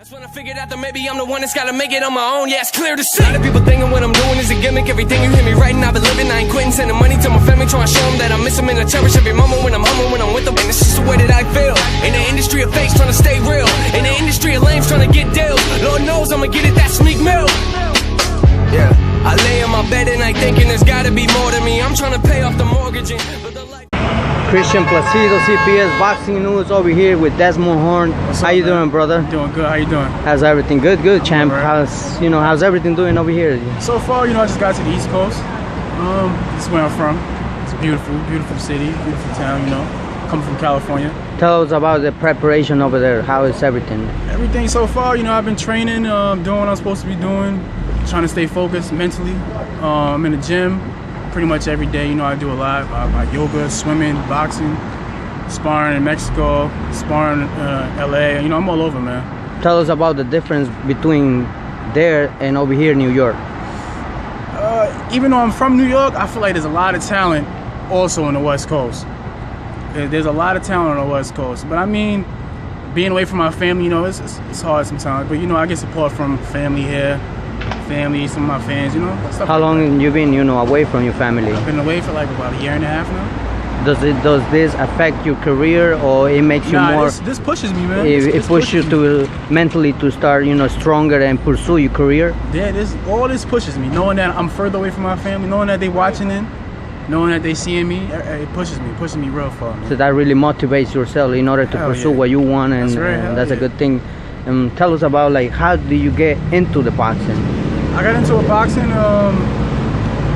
That's when I figured out that maybe I'm the one that's gotta make it on my own. Yeah, it's clear to see. A lot of people thinking what I'm doing is a gimmick. Everything you hear me writing, I've been living. I ain't quitting, sending money to my family, trying to show them that I miss them and I cherish every moment when I'm home, when I'm with them. And it's just the way that I feel. In the industry of fakes, trying to stay real. In the industry of lames, trying to get deals. Lord knows I'ma get it, that sneak milk. Yeah, I lay in my bed and I thinking there's gotta be more to me. I'm trying to pay off the mortgage and but the life. Christian Placido, CPS Boxing News over here with Desmond Horne. How you doing, brother? Doing good. How you doing? How's everything? Good, champ. Right. How's everything doing over here? So far, I just got to the East Coast. This is where I'm from. It's a beautiful city, beautiful town. Coming from California. Tell us about the preparation over there. How is everything? Everything so far, I've been training, doing what I'm supposed to be doing, trying to stay focused mentally. I'm in the gym pretty much every day. I do a lot. Yoga, swimming, boxing, sparring in Mexico, sparring LA. I'm all over, man. Tell us about the difference between there and over here in New York. Even though I'm from New York, I feel like there's a lot of talent also on the West Coast. There's a lot of talent on the West Coast. But I mean, being away from my family, it's hard sometimes. But I get support from family here, some of my fans, stuff. How long have you been, away from your family? I've been away for like about a year and a half now. Does this affect your career, or it makes you more? This pushes me, man. It pushes you to mentally to start, stronger and pursue your career. Yeah, all this pushes me. Knowing that I'm further away from my family, knowing that they watching it, knowing that they seeing me, it pushes me real far, man. So that really motivates yourself in order to pursue what you want, and that's a good thing. Tell us about how do you get into the boxing? I got into boxing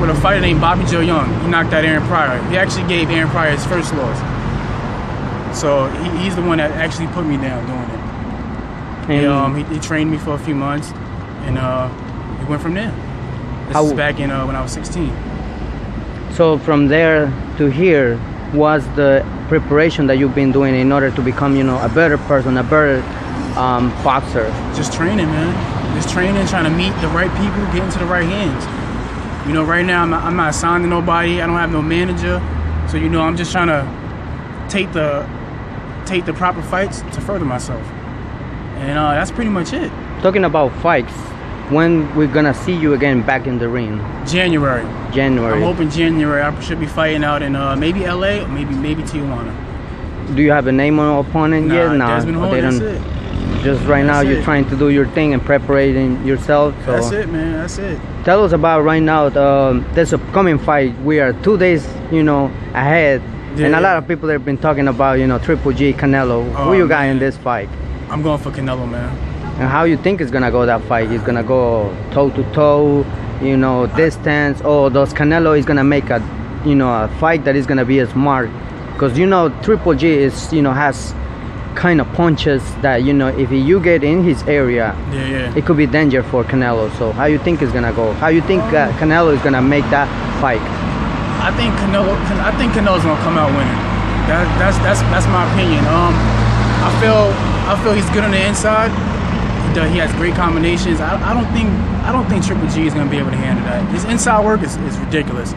with a fighter named Bobby Joe Young. He knocked out Aaron Pryor. He actually gave Aaron Pryor his first loss. So he's the one that actually put me down doing it. He trained me for a few months, and we went from there. This was back in when I was 16. So from there to here, was the preparation that you've been doing in order to become, a better person, a better boxer? Just training, man. Just training, trying to meet the right people, get into the right hands. Right now I'm not assigned to nobody. I don't have no manager. So I'm just trying to take the proper fights to further myself. And that's pretty much it. Talking about fights, when we're gonna see you again back in the ring? January. I'm hoping January. I should be fighting out in maybe LA or maybe Tijuana. Do you have a name on opponent yet? No, Desmond Horne, that's it. Just right now you're trying to do your thing and preparing yourself. So. That's it, man. That's it. Tell us about right now this upcoming fight. We are 2 days, ahead, and a lot of people have been talking about, Triple G, CANELO. Who you got in this fight? I'm going for CANELO, man. And how you think it's gonna go that fight? It's gonna go toe to toe, distance, or does CANELO is gonna make a fight that is gonna be smart? Because Triple G is has kind of punches that if you get in his area, it could be danger for CANELO. So how you think it's gonna go? How you think CANELO is gonna make that fight? I think CANELO's gonna come out winning. That's my opinion. I feel he's good on the inside. He has great combinations. I don't think Triple G is gonna be able to handle that. His inside work is ridiculous.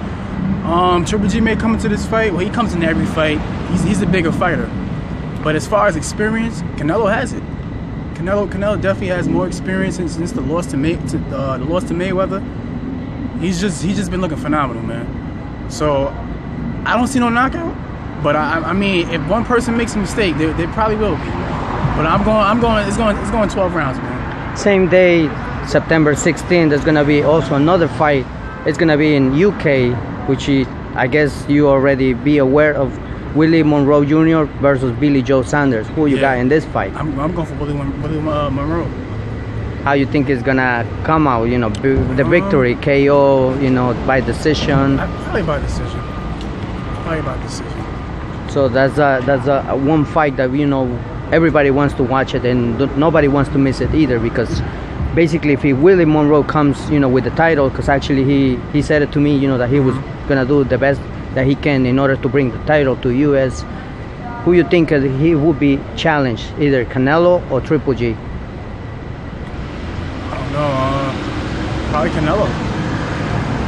Triple G may come into this fight. Well, he comes into every fight. He's a bigger fighter. But as far as experience, CANELO has it. CANELO definitely has more experience since the loss to Mayweather. He's just been looking phenomenal, man. So I don't see no knockout. But I mean, if one person makes a mistake, there probably will be. But it's going 12 rounds, man. Same day, September 16th, there's gonna be also another fight. It's gonna be in UK, which I guess you already be aware of. Willie Monroe Jr. versus Billy Joe Saunders. Who you got in this fight? I'm going for Willie Monroe. How you think it's gonna come out? The victory, KO, by decision. Probably by decision. So that's a one fight that everybody wants to watch it, and nobody wants to miss it either, because basically if Willie Monroe comes with the title, because actually he said it to me that he was gonna do the best that he can in order to bring the title to US. Who you think he would be challenged, either CANELO or Triple G? I don't know. Probably CANELO.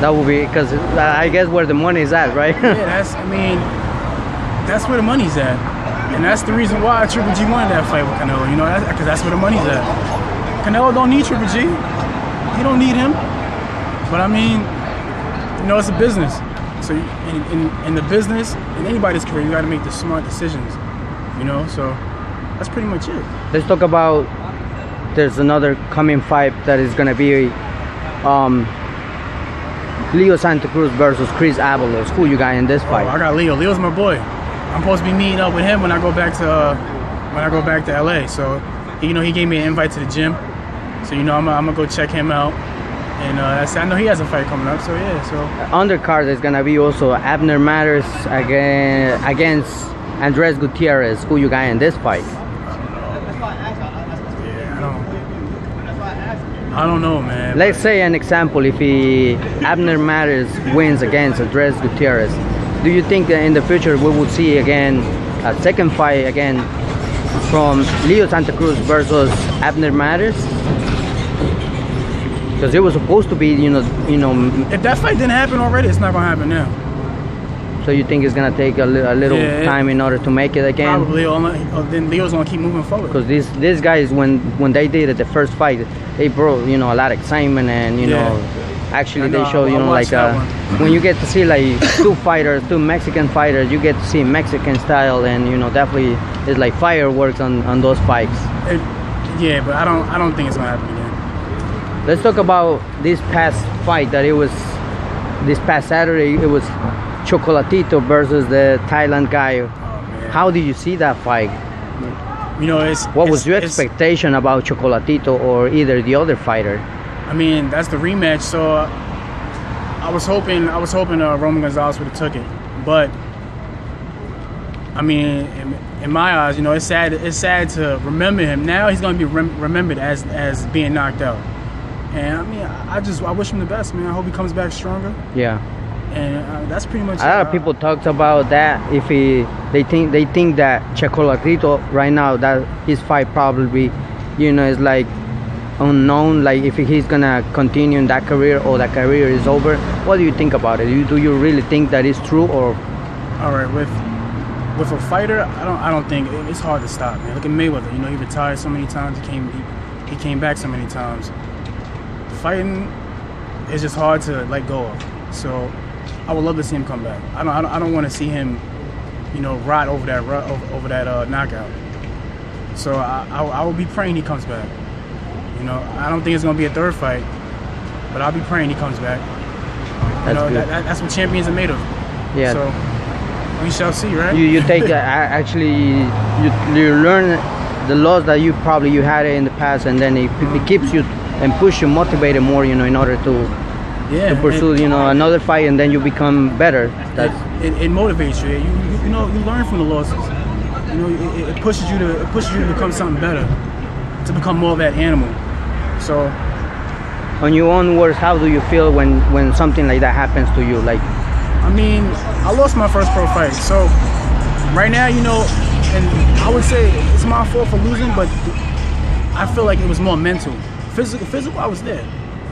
That would be, because I guess where the money is at, right? Yeah, that's where the money's at. And that's the reason why Triple G wanted that fight with CANELO, because that's where the money's at. Canelo don't need Triple G. He don't need him. But I mean, you know, it's a business. So in the business, in anybody's career, you got to make the smart decisions. You know, so that's pretty much it. Let's talk about, there's another coming fight that is gonna be Leo Santa Cruz versus Chris AVALOS. Who you got in this fight? Oh, I got Leo. Leo's my boy. I'm supposed to be meeting up with him when I go back to LA. So, you know, he gave me an invite to the gym. So, you know, I'm gonna go check him out. And I know he has a fight coming up. So yeah. So undercard is gonna be also Abner Matters against Andres Gutierrez. Who you got in this fight? I don't know, man. Let's say an example, if Abner Matters wins against Andres Gutierrez, do you think that in the future we will see again a second fight again from Leo Santa Cruz versus Abner Matters? Because it was supposed to be, you know. If that fight didn't happen already, it's not gonna happen now. So you think it's gonna take a little time in order to make it again? Probably. Then Leo's gonna keep moving forward. Because these guys, when they did it the first fight, they brought, you know, a lot of excitement, and you know, actually they show, you know, like when you get to see like two Mexican fighters, you get to see Mexican style, and you know, definitely it's like fireworks on those fights. Yeah, but I don't think it's gonna happen again. Let's talk about this past fight that it was this past Saturday. It was Chocolatito versus the Thailand guy. Oh, how did you see that fight? You know, what was your expectation about Chocolatito or either the other fighter? I mean, that's the rematch, so I was hoping Roman Gonzalez would have took it, but I mean, in my eyes, you know, it's sad to remember him. Now he's going to be remembered as being knocked out, and I mean, I wish him the best, man. I hope he comes back stronger. Yeah. And that's pretty much a lot of people talked about that. If they think that Chocolatito right now, that his fight probably, you know, is like unknown, like if he's gonna continue in that career or that career is over. What do you think about it? Do you really think that is true? Or all right, with a fighter, I don't think it's hard to stop, man. Look at Mayweather. You know, he retired so many times. He came back so many times. Fighting is just hard to let go of. So I would love to see him come back. I don't want to see him, you know, rot over that knockout. So I will be praying he comes back. You know, I don't think it's gonna be a third fight, but I'll be praying he comes back. That's what champions are made of. Yeah. So we shall see, right? You take actually you learn the laws that you had in the past, and then it keeps you and push you, motivated more, you know, in order to pursue, you know, another fight, and then you become better. It motivates you. You know, you learn from the losses. You know, it pushes you to become something better, to become more of that animal. So, on your own words, how do you feel when something like that happens to you? Like, I mean, I lost my first pro fight, so right now, you know, and I would say it's my fault for losing, but I feel like it was more mental. Physical, I was there.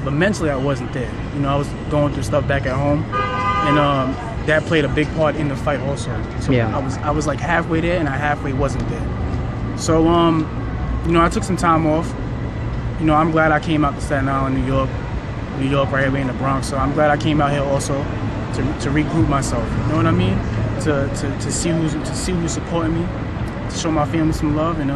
But mentally, I wasn't there. You know, I was going through stuff back at home, and that played a big part in the fight also. So yeah. I was like halfway there, and I halfway wasn't there. So you know, I took some time off. You know, I'm glad I came out to Staten Island, New York, right here in the Bronx. So I'm glad I came out here also to regroup myself. You know what I mean? To see who's supporting me, to show my family some love, and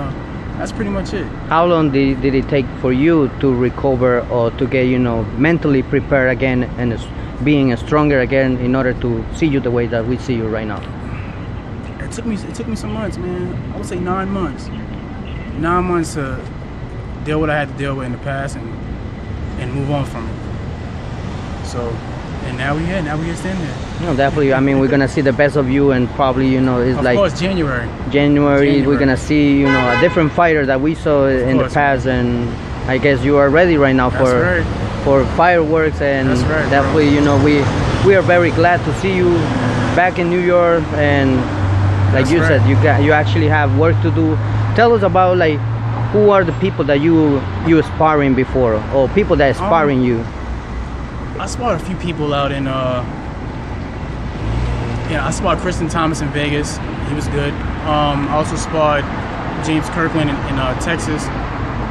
that's pretty much it. How long did it take for you to recover or to get, you know, mentally prepared again and being stronger again in order to see you the way that we see you right now? It took me some months, man. I would say 9 months. 9 months to deal with what I had to deal with in the past and move on from it. So, and now we're here standing there. No, definitely. I mean, we're gonna see the best of you, and probably, you know, it's of like course January. We're gonna see, you know, a different fighter that we saw in the past, and I guess you are ready right now for fireworks, and definitely, you know, we are very glad to see you back in New York, and like you said, you actually have work to do. Tell us about, like, who are the people that you sparring before, or people that are sparring you? I sparred a few people out in I sparred Kristen Thomas in Vegas. He was good. I also sparred James Kirkland in Texas.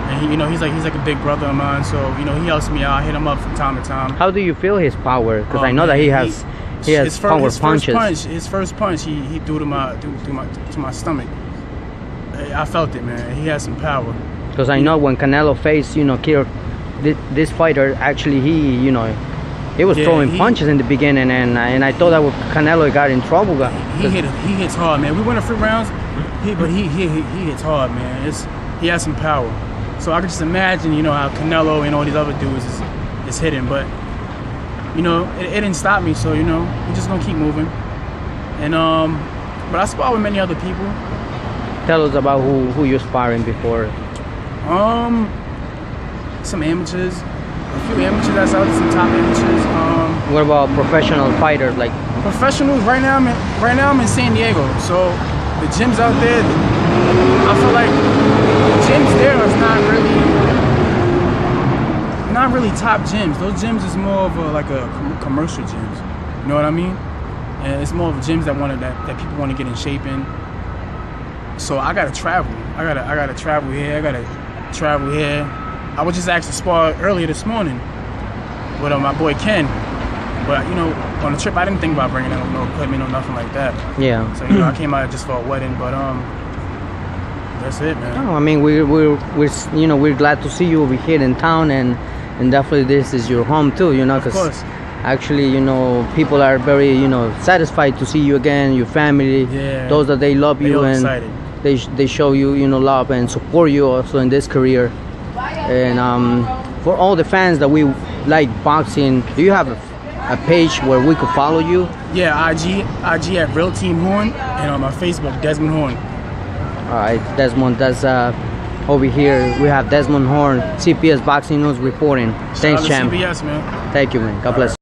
And he, he's like a big brother of mine. So he helps me out. I hit him up from time to time. How do you feel his power? Because I know that he has power punches. His first punch, he threw to my stomach. I felt it, man. He has some power. Because I know when Canelo faced, this fighter, actually he was throwing punches in the beginning, and I thought that Canelo got in trouble. He hits hard, man. We went a few rounds, but he hits hard, man. He has some power. So I can just imagine, how Canelo and all these other dudes is hitting, but it didn't stop me. So we're just gonna keep moving. And but I spar with many other people. Tell us about who you're sparring before. Some amateurs, a few amateurs that's out, some top amateurs. What about professional fighters, like professionals? Right now I'm in San Diego, so the gyms out there, I feel like the gyms there is not really top gyms. Those gyms is more of a commercial gyms. You know what I mean? And it's more of gyms that people want to get in shape in. So I gotta travel. I gotta travel here. I was just asked to spar earlier this morning with my boy Ken. But on the trip I didn't think about bringing in no equipment or nothing like that. Yeah. So I came out just for a wedding, but that's it, man. No, I mean we're glad to see you over here in town, and definitely this is your home too. Because actually people are very satisfied to see you again, your family. Yeah. Those that they love you and excited. they show you love and support you also in this career. And for all the fans that we like boxing, do you have a page where we could follow you? Yeah, IG at Real Team Horne, and on my Facebook, Desmond Horne. All right, Desmond, that's over here we have Desmond Horne, CPS Boxing News reporting. Thanks, champ. CPS, man. Thank you, man. God bless you.